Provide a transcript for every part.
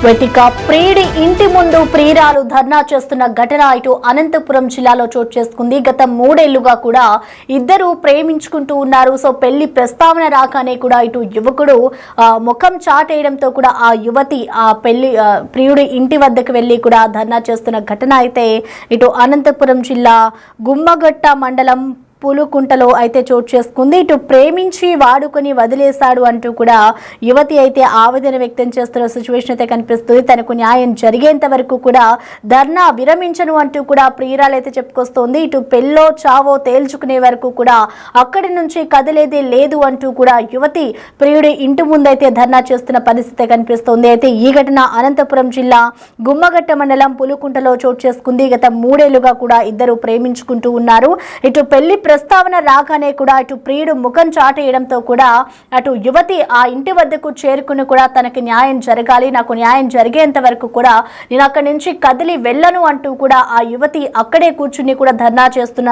వెటిక ప్రియుడి ఇంటి ముందు ప్రియురాలు ధర్నా చేస్తున్న ఘటన ఇటు అనంతపురం జిల్లాలో చోటు చేసుకుంది. గత 3 ఏళ్లుగా కూడా ఇద్దరు ప్రేమించుకుంటూ ఉన్నారు. సో పెళ్లి ప్రస్తావన రాగానే కూడా ఇటు యువకుడు ముఖం చాటేయడంతో కూడా ఆ యువతి ఆ పెళ్లి ప్రియుడి ఇంటి వద్దకు వెళ్లి కూడా ధర్నా చేస్తున్న ఘటన అయితే ఇటు అనంతపురం జిల్లా గుమ్మగట్ట మండలం పూలుకుంటలో అయితే చోటు చేసుకుంది. ఇటు ప్రేమించి వాడుకొని వదిలేశాడు అంటూ కూడా యువతి అయితే ఆవేదన వ్యక్తం చేస్తున్న సిచ్యువేషన్ అయితే కనిపిస్తుంది. తనకు న్యాయం జరిగేంత వరకు కూడా ధర్నా విరమించను అంటూ కూడా ప్రియురాలు అయితే చెప్పుకొస్తోంది. ఇటు పెళ్ళో చావో తేల్చుకునే వరకు కూడా అక్కడి నుంచి కదిలేదే లేదు అంటూ కూడా యువతి ప్రియుడి ఇంటి ముందైతే ధర్నా చేస్తున్న పరిస్థితి కనిపిస్తోంది. అయితే ఈ ఘటన అనంతపురం జిల్లా గుమ్మగట్ట మండలం పూలుకుంటలో చోటు చేసుకుంది. గత 3 ఏళ్లుగా కూడా ఇద్దరు ప్రేమించుకుంటూ ఉన్నారు. ఇటు పెళ్లి ప్రస్తావన రాగానే కూడా ఇటు ప్రియుడు ముఖం చాటేయడంతో కూడా అటు యువతి ఆ ఇంటి వద్దకు చేరుకుని కూడా తనకి న్యాయం జరగాలి, నాకు న్యాయం జరిగేంత వరకు కూడా నేను అక్కడి నుంచి కదిలి వెళ్ళను అంటూ కూడా ఆ యువతి అక్కడే కూర్చుని కూడా ధర్నా చేస్తున్న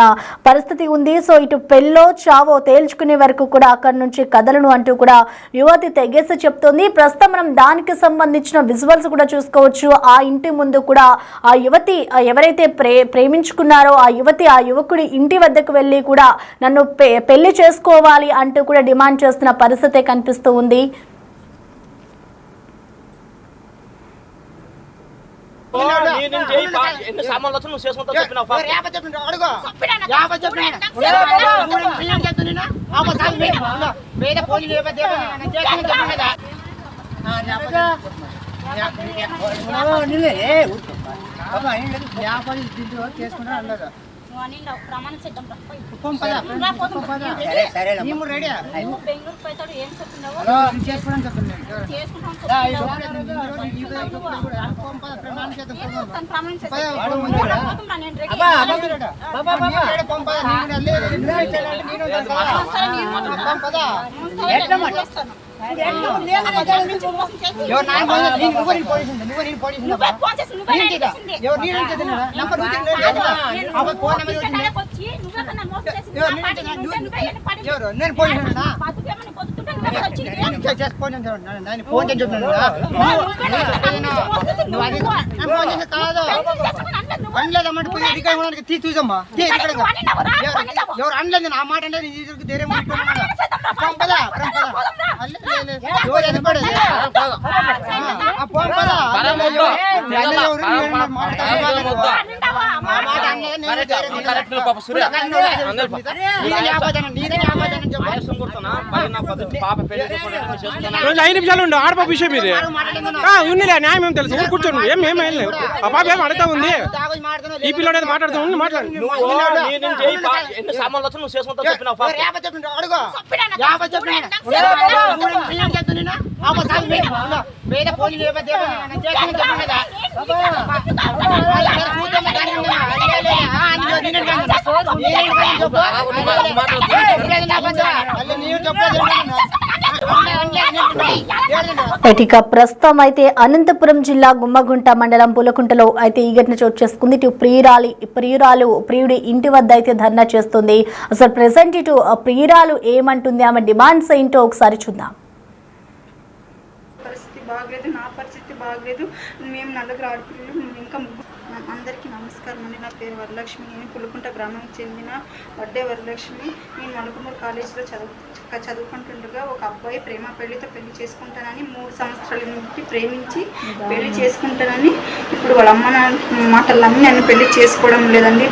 పరిస్థితి ఉంది. సో ఇటు పెళ్ళో చావో తేల్చుకునే వరకు కూడా అక్కడి నుంచి కదలను అంటూ కూడా యువతి తెగేసి చెప్తోంది. ప్రస్తుతం మనం దానికి సంబంధించిన విజువల్స్ కూడా చూసుకోవచ్చు. ఆ ఇంటి ముందు కూడా ఆ యువతి ఎవరైతే ప్రేమించుకున్నారో ఆ యువతి ఆ యువకుడి ఇంటి వద్దకు వెళ్ళి కూడా నన్ను పెళ్లి చేసుకోవాలి అంటూ కూడా డిమాండ్ చేస్తున్న పరిస్థితి కనిపిస్తూ ఉంది. తీసుమ్మా ఎవరు అనలేదు ఆ మాట అంటే ధైర్యం ఐదు నిమిషాలు ఉండు ఆడపాప విషయం ఇది ఉన్నిలే న్యాయం ఏం తెలుసు కూర్చోండి ఏం లేవు ఆ పాప ఏం అడుగుతా ఉంది ఈ పిల్లడు మాట్లాడుతూ ఉంది మాట్లాడు ఇక ప్రస్తుతం అయితే అనంతపురం జిల్లా గుమ్మగుంట మండలం పూలకుంటలో అయితే ఈ ఘటన చోటు చేసుకుంది. ఇటు ప్రియుడి ఇంటి వద్ద అయితే ధర్నా చేస్తుంది. అసలు ప్రెసెంట్ ఇటు ప్రియురాలు ఏమంటుంది, ఆమె డిమాండ్స్ ఏంటో ఒకసారి చూద్దాం. పరిస్థితి బాగలేదు, నా పరిస్థితి బాగలేదు, మేము నలుగురు ఆడపిల్లలు, ఇంకా అందరికీ నమస్కారం అండి. నా పేరు వరలక్ష్మి, నేను పులుకుంట గ్రామానికి చెందిన వడ్డే వరలక్ష్మి. నేను మలుకుమూరు కాలేజీలో చదువుకుంటుండగా ఒక అబ్బాయి ప్రేమ పెళ్లితో పెళ్లి చేసుకుంటానని 3 సంవత్సరాల నుండి ప్రేమించి పెళ్లి చేసుకుంటానని ఇప్పుడు వాళ్ళ అమ్మ మాటలు నమ్మి నన్ను పెళ్లి చేసుకోవడం లేదండి.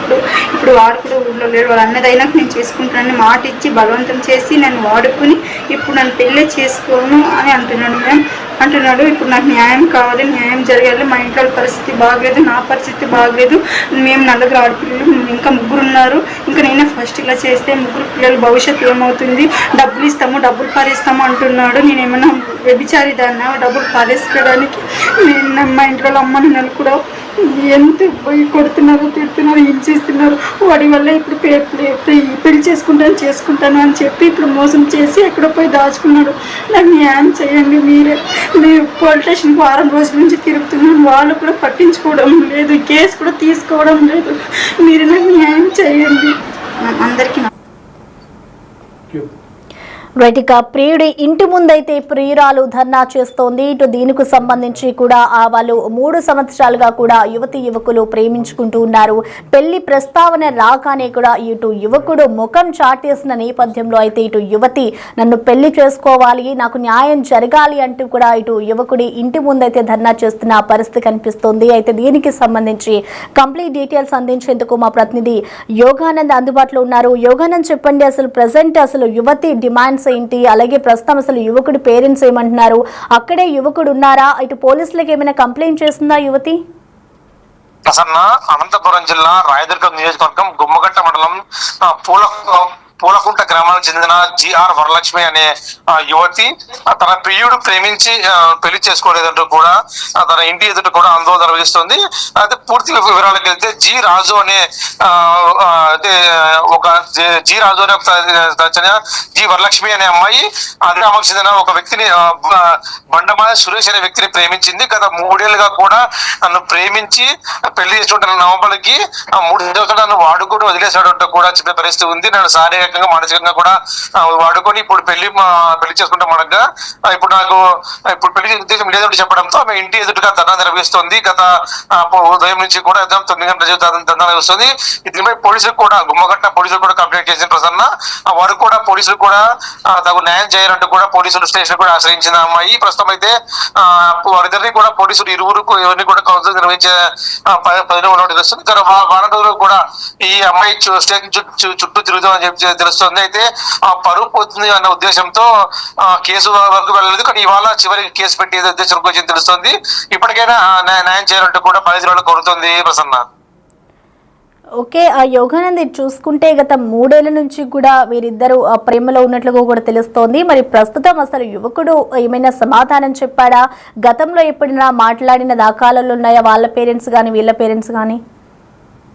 ఇప్పుడు వాడు కూడా ఊళ్ళో లేడు, వాళ్ళ అన్నదైనా నేను చేసుకుంటానని మాట ఇచ్చి బలవంతం చేసి నన్ను వాడుకుని ఇప్పుడు నన్ను పెళ్లి చేసుకోను అని అంటున్నాడు. ఇప్పుడు నాకు న్యాయం కావాలి, న్యాయం జరగాలి. మా ఇంట్లో పరిస్థితి బాగలేదు, నా పరిస్థితి బాగలేదు, మేము నలుగురు ఆడపిల్లలు, ఇంకా 3 ఉన్నారు. ఇంకా నేనే ఫస్ట్ ఇలా చేస్తే 3 పిల్లల భవిష్యత్తు ఏమవుతుంది, డబ్బులు ఇస్తాము డబ్బులు పారేస్తాము అంటున్నాడు. నేనేమన్నా వ్యభిచారి దాన్నా డబ్బులు పారేసుకోవడానికి? నేను మా ఇంట్లో అమ్మ నాన్నలు కూడా ఎంత కొడుతున్నారు, తిడుతున్నారు, హింసిస్తున్నారు. వాడి వల్ల ఇప్పుడు పెళ్లి చేసుకుంటాను అని చెప్పి ఇప్పుడు మోసం చేసి ఎక్కడో పోయి దాచుకున్నాడు. నాకు న్యాయం చేయండి. మీరు పోలీస్ స్టేషన్కి 6 రోజుల నుంచి తిరుగుతున్నాను, వాళ్ళు కూడా పట్టించుకోవడం లేదు, కేసు కూడా తీసుకోవడం లేదు. మీరు నాకు న్యాయం చేయండి. అందరికీ రైట్, ఇక ప్రియుడి ఇంటి ముందైతే ప్రియురాలు ధర్నా చేస్తోంది. ఇటు దీనికి సంబంధించి కూడా వాళ్ళు 3 సంవత్సరాలుగా కూడా యువకులు ప్రేమించుకుంటూ ఉన్నారు. పెళ్లి ప్రస్తావన రాగానే కూడా ఇటు యువకుడు ముఖం చాటేసిన నేపథ్యంలో అయితే ఇటు యువతి నన్ను పెళ్లి చేసుకోవాలి, నాకు న్యాయం జరగాలి అంటూ కూడా ఇటు యువకుడి ఇంటి ముందైతే ధర్నా చేస్తున్న పరిస్థితి కనిపిస్తోంది. అయితే దీనికి సంబంధించి కంప్లీట్ డీటెయిల్స్ అందించేందుకు మా ప్రతినిధి యోగానంద్ అందుబాటులో ఉన్నారు. యోగానంద్, చెప్పండి, అసలు ప్రజెంట్ అసలు యువతి డిమాండ్స్ ఏంటి, అలాగే ప్రస్తుతం అసలు యువకుడి పేరెంట్స్ ఏమంటున్నారు, అక్కడే యువకుడు ఉన్నారా, ఇటు పోలీసులకు ఏమైనా కంప్లైంట్ చేస్తుందా యువతి? ప్రసన్న, అనంతపురం జిల్లా రాయదుర్గం నియోజకవర్గం గుమ్మగట్ట మండలం పూలకుంట గ్రామానికి చెందిన జిఆర్ వరలక్ష్మి అనే యువతి తన ప్రియుడు ప్రేమించి పెళ్లి చేసుకోలేదంటూ కూడా తన ఇంటి ఎదుట కూడా ఆందోళన నిర్వహిస్తుంది. అయితే పూర్తి వివరాలకు వెళ్తే జి రాజు అనే జి వరలక్ష్మి అనే అమ్మాయి అదే ఆమెకు చెందిన ఒక వ్యక్తిని బండమాయ సురేష్ అనే వ్యక్తిని ప్రేమించింది. గత 3 ఏళ్లుగా కూడా నన్ను ప్రేమించి పెళ్లి చేసుకుంటున్న నవంబర్కి 3 సంవత్సరాలు నన్ను వాడుకొని వదిలేసాడంటూ కూడా చెప్పే పరిస్థితి ఉంది. నన్ను శారీరకంగా మానసికంగా కూడా వాడుకొని ఇప్పుడు పెళ్లి చేసుకుంటే మనగా ఇప్పుడు పెళ్లి ఉద్దేశం లేదంటూ చెప్పడంతో ఆమె ఇంటి ఎదుటిగా ధర్నా నిర్వహిస్తుంది. గత ఉదయం నుంచి కూడా 9 గంటల ధర్నా నిర్వహిస్తుంది. దీనిపై పోలీసులు కూడా గుమ్మగట్ట పోలీసులు కూడా కంప్లైంట్ చేసిన ప్రసన్న, వారు కూడా పోలీసులు కూడా తగు న్యాయం చేయాలంటూ కూడా పోలీసులు స్టేషన్ కూడా ఆశ్రయించిన అమ్మాయి. ప్రస్తుతం అయితే వారిద్దరిని కూడా పోలీసులు ఎవరిని కూడా కౌన్సిలింగ్ నిర్వహించే పదిలో ఉన్నట్టు తెలుస్తుంది. వారం రోజులు కూడా ఈ అమ్మాయి స్టేషన్ చుట్టూ తిరుగుతామని చెప్పి తెలుస్తుంది. అయితే పరువు పోతుంది అన్న ఉద్దేశంతో కేసు వరకు వెళ్ళలేదు, కానీ ఇవాళ చివరికి కేసు పెట్టే ఉద్దేశం గురించి తెలుస్తుంది. ఇప్పటికైనా న్యాయం చేయాలంటూ కూడా 10 రోజులు కోరుతుంది ప్రసన్న. ఓకే, ఆ యోగానంద్ చూసుకుంటే గత 3 ఏళ్ల నుంచి కూడా వీరిద్దరు ప్రేమలో ఉన్నట్లుగా కూడా తెలుస్తోంది. మరి ప్రస్తుతం అసలు యువకుడు ఏమైనా సమాధానం చెప్పాడా, గతంలో ఎప్పుడైనా మాట్లాడిన దాఖలాలు ఉన్నాయా, వాళ్ళ పేరెంట్స్ కానీ వీళ్ళ పేరెంట్స్ కానీ?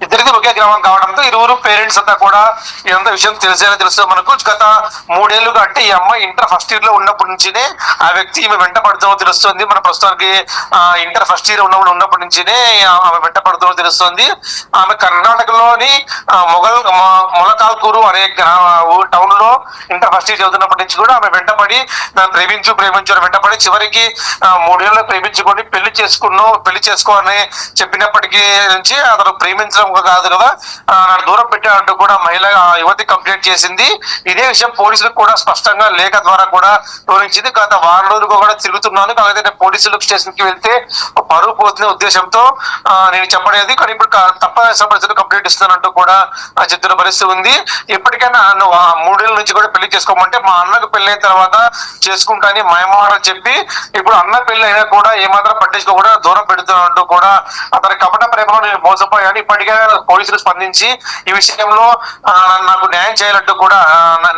ఇద్దరిది ఒకే గ్రామం కావడంతో ఇరువురు పేరెంట్స్ అంతా కూడా ఇదంతా విషయం తెలుసు మనకు. గత 3 ఏళ్లుగా అంటే ఈ అమ్మాయి ఇంటర్ ఫస్ట్ ఇయర్ లో ఉన్నప్పటి నుంచినే ఆ వ్యక్తి ఈమె వెంట పడుతూ తెలుస్తుంది. మన ప్రస్తుతానికి ఇంటర్ ఫస్ట్ ఇయర్ ఉన్నప్పటి నుంచినే ఆమె వెంట పడుతూ తెలుస్తుంది. ఆమె కర్ణాటకలోని మొలకాల్కూరు అనే టౌన్ లో ఇంటర్ ఫస్ట్ ఇయర్ చదువుతున్నప్పటి నుంచి కూడా ఆమె వెంటపడి ప్రేమించు వెంటపడి చివరికి 3 ఏళ్ళు ప్రేమించుకొని పెళ్లి చేసుకోవాలని చెప్పినప్పటికీ నుంచి అతను ప్రేమించడం కాదు కదా, నన్ను దూరం పెట్టాడంటూ కూడా మహిళ యువతి కంప్లైంట్ చేసింది. ఇదే విషయం పోలీసులకు కూడా స్పష్టంగా లేఖ ద్వారా కూడా వివరించింది. గత 1 వారం రోజులుగా కూడా తిరుగుతున్నాను, కాకపోతే నేను పోలీసులకు స్టేషన్ కి వెళ్తే పరువు పోతున్న ఉద్దేశంతో నేను చెప్పలేదు, కానీ ఇప్పుడు తప్పనిసరి పరిస్థితులు కంప్లైంట్ ఇస్తానంటూ కూడా చెప్తున్న పరిస్థితి ఉంది. ఎప్పటికైనా నువ్వు 3 ఏళ్ల నుంచి కూడా పెళ్లి చేసుకోమంటే మా అన్నకు పెళ్ళైన తర్వాత చేసుకుంటాని మయమాటలు చెప్పి ఇప్పుడు అన్న పెళ్లి అయినా కూడా ఏమాత్రం పట్టించుకోకుండా దూరం పెడుతున్నట్టు కూడా అతని కపట ప్రేమలో నేను మోసపోయాను. ఇప్పటికే పోలీసులు స్పందించి ఈ విషయంలో నాకు న్యాయం చేయాలంటూ కూడా,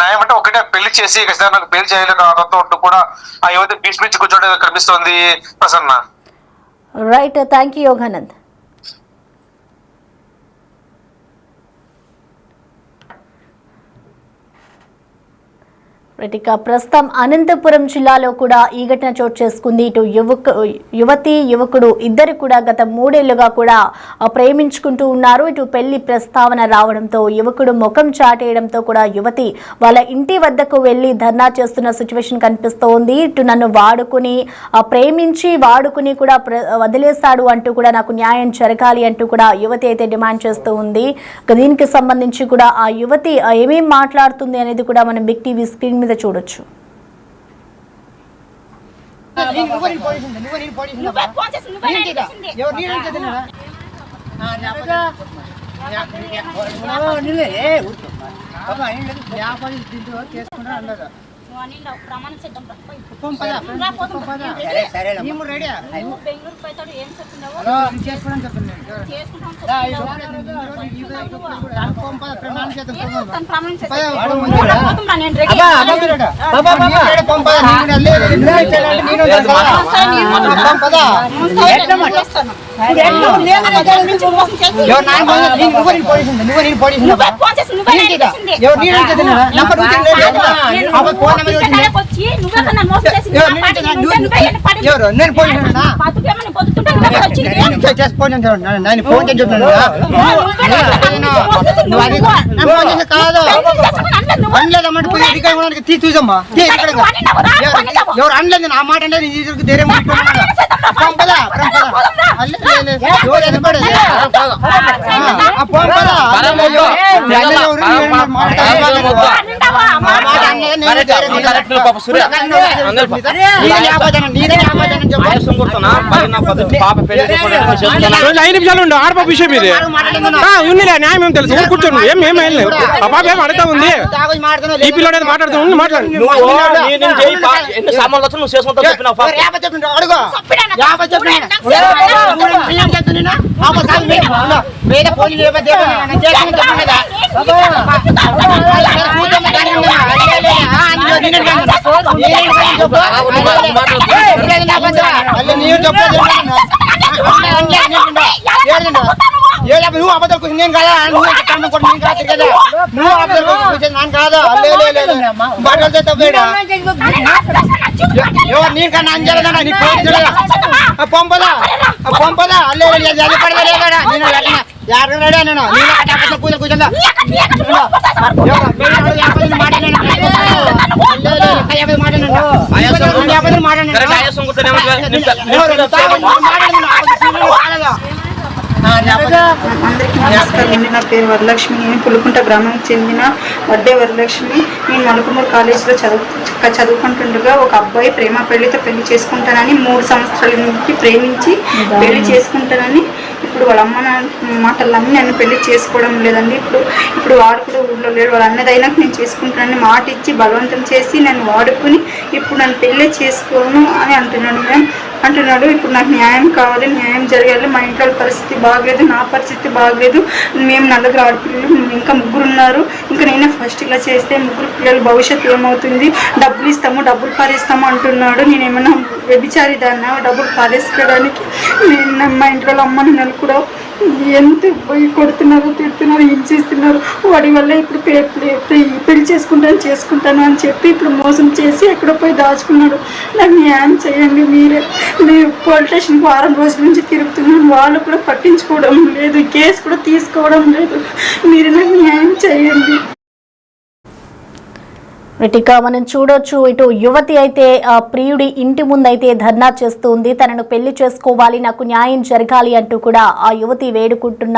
న్యాయం అంటే ఒకటే పెళ్లి చేసి ఖచ్చితంగా నాకు పెళ్లి చేయాలంటూ కూడా ఆ యువతి భీష్మించి కూర్చోవడం కనిపిస్తోంది Prasanna. Right, thank you Yoganand. ఇక ప్రస్తుతం అనంతపురం జిల్లాలో కూడా ఈ ఘటన చోటు చేసుకుంది. ఇటు యువతి యువకుడు ఇద్దరు కూడా గత 3 ఏళ్లుగా కూడా ప్రేమించుకుంటూ ఉన్నారు. ఇటు పెళ్లి ప్రస్తావన రావడంతో యువకుడు ముఖం చాటేయడంతో కూడా యువతి వాళ్ళ ఇంటి వద్దకు వెళ్లి ధర్నా చేస్తున్న సిచ్యువేషన్ కనిపిస్తోంది. ఇటు నన్ను ప్రేమించి వాడుకుని కూడా వదిలేస్తాడు అంటూ కూడా నాకు న్యాయం జరగాలి అంటూ కూడా యువతి అయితే డిమాండ్ చేస్తూ ఉంది. దీనికి సంబంధించి కూడా ఆ యువతి ఏమేం మాట్లాడుతుంది అనేది కూడా మనం బిగ్ టీవీ స్క్రీన్ మీద చూడొచ్చు. అనలేదమ్మంటే పోయి అధికారం కూడా తీసి చూసమ్మా ఎవరు అనలేదు ఆ మాట అంటే ధైర్యం పంపదా ఎవరు ఎదపడేది పంపదా ఐదు నిమిషాలు ఉండు ఆడపా విషయం ఇది ఉన్నిలే న్యాయం ఏం తెలుసు కూర్చోండి ఏం లేదు ఆ పాప ఏం అడుగుతా ఉంది ఈ పిల్లడు మాట్లాడుతూ ఉంది మాట్లాడు నువ్వు అబద్ధాలు కూర్చొని నేను కాదా నువ్వు కదా నువ్వు అబద్ధాలు కూర్చొని నేను కాదా మాట్లాడితే తప్పేడా ఎవరు నేను కన్నా అంజలేదా నీకు పంపదా పంపదా అల్లే పడదా నేను యాడరా నేను కూర్చో కూర్చోదా అందరికీ నమస్కారం అండి. నా పేరు వరలక్ష్మి. నేను పులుకుంట గ్రామానికి చెందిన వడ్డే వరలక్ష్మి. నేను మలకమూరు కాలేజీలో చదువుకుంటుండగా ఒక అబ్బాయి ప్రేమ పెళ్లితో పెళ్లి చేసుకుంటానని 3 సంవత్సరాల నుండి ప్రేమించి పెళ్లి చేసుకుంటానని ఇప్పుడు వాళ్ళ అమ్మ మాటలు నమ్మి నన్ను పెళ్లి చేసుకోవడం లేదండి. ఇప్పుడు వాడు కూడా ఊళ్ళో లేడు. వాళ్ళ అన్నదైనా నేను చేసుకుంటానని మాట ఇచ్చి బలవంతం చేసి నన్ను వాడుకుని ఇప్పుడు నన్ను పెళ్ళి చేసుకోను అని అంటున్నాడు. ఇప్పుడు నాకు న్యాయం కావాలి, న్యాయం జరగాలి. మా ఇంట్లో పరిస్థితి బాగలేదు, నా పరిస్థితి బాగలేదు. మేము నలుగురు ఆడపిల్లలు, ఇంకా 3 ఉన్నారు. ఇంకా నేనే ఫస్ట్ ఇలా చేస్తే 3 పిల్లల భవిష్యత్తు ఏమవుతుంది? డబ్బులు ఇస్తాము, డబ్బులు పారేస్తాము అంటున్నాడు. నేను ఏమన్నా వ్యభిచారి దాన్నా డబ్బులు పారేసుకోవడానికి? నేను మా ఇంట్లో అమ్మని నన్ను కూడా ఎంత కొడుతున్నారు, తిడుతున్నారు, హింసిస్తున్నారు. వాడి వల్ల ఇప్పుడు పెళ్లి చేసుకుంటాను అని చెప్పి ఇప్పుడు మోసం చేసి ఎక్కడో పోయి దాచుకున్నాడు. నాకు న్యాయం చేయండి. మీరు పోలీస్ స్టేషన్కి 6 రోజుల నుంచి తిరుగుతున్నాను. వాళ్ళు కూడా పట్టించుకోవడం లేదు, కేసు కూడా తీసుకోవడం లేదు. మీరు నాకు న్యాయం చేయండి. ఇక మనం చూడొచ్చు, ఇటు యువతి అయితే ప్రియుడి ఇంటి ముందైతే ధర్నా చేస్తూ ఉంది. తనను పెళ్లి చేసుకోవాలి, నాకు న్యాయం జరగాలి అంటూ కూడా ఆ యువతి వేడుకుంటున్న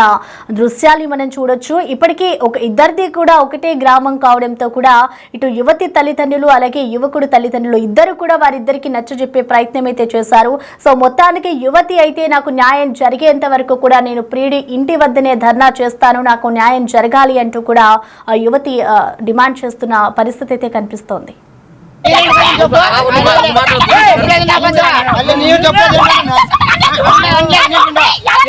దృశ్యాలు మనం చూడొచ్చు. ఇప్పటికీ ఇద్దరిది కూడా ఒకటే గ్రామం కావడంతో కూడా ఇటు యువతి తల్లిదండ్రులు అలాగే యువకుడు తల్లిదండ్రులు ఇద్దరు కూడా వారిద్దరికి నచ్చజెప్పే ప్రయత్నం అయితే చేశారు. సో మొత్తానికి యువతి అయితే నాకు న్యాయం జరిగేంత వరకు కూడా నేను ప్రియుడి ఇంటి వద్దనే ధర్నా చేస్తాను, నాకు న్యాయం జరగాలి అంటూ కూడా ఆ యువతి డిమాండ్ చేస్తున్న పరిస్థితి అయితే కనిపిస్తోంది.